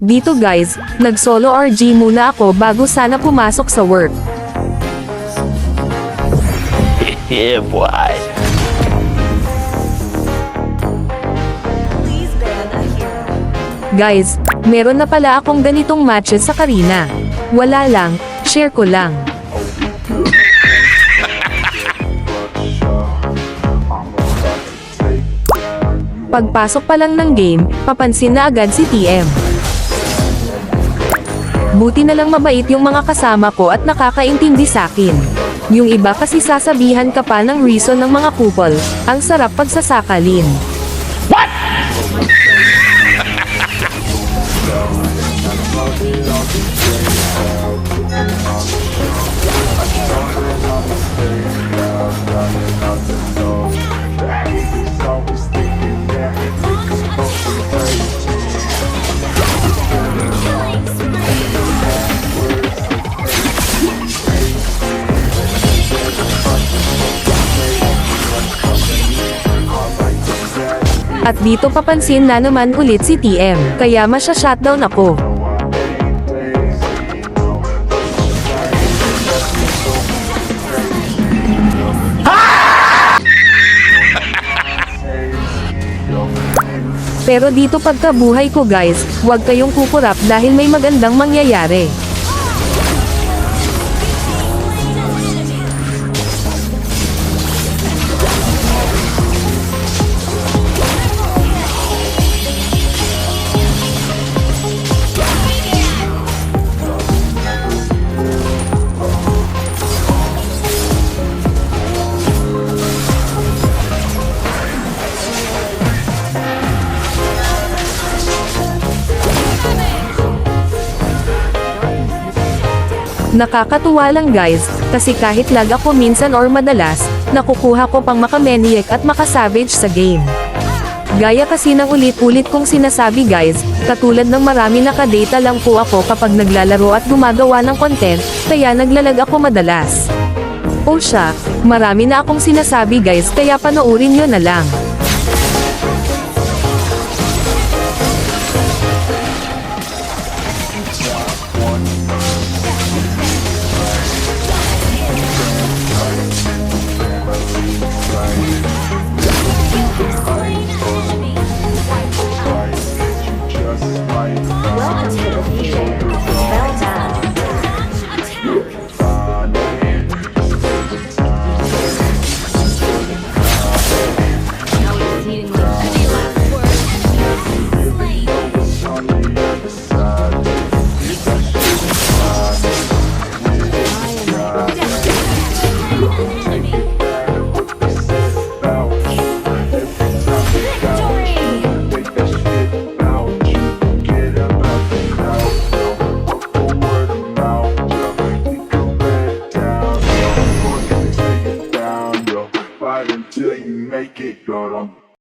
Dito guys, nag-solo RG muna ako bago sana pumasok sa work. Yeah, boy. Guys, meron na pala akong ganitong matches sa Karina. Wala lang, share ko lang. Pagpasok pa lang ng game, papansin na agad si TM. Buti na lang mabait yung mga kasama ko at nakakaintindi sakin. Yung iba kasi sasabihan ka pa ng reason ng mga kupol, ang sarap pagsasakalin. At dito papansin na naman ulit si TM, kaya masya-shutdown ako. Pero dito pagkabuhay ko guys, huwag kayong kukurap dahil may magandang mangyayari. Nakakatuwa lang guys, kasi kahit lag ako minsan or madalas, nakukuha ko pang makamaniac at makasavage sa game. Gaya kasi ng ulit-ulit kong sinasabi guys, katulad ng marami nakadata lang po ako kapag naglalaro at gumagawa ng content, kaya naglalag ako madalas. O siya, marami na akong sinasabi guys kaya panoorin nyo na lang.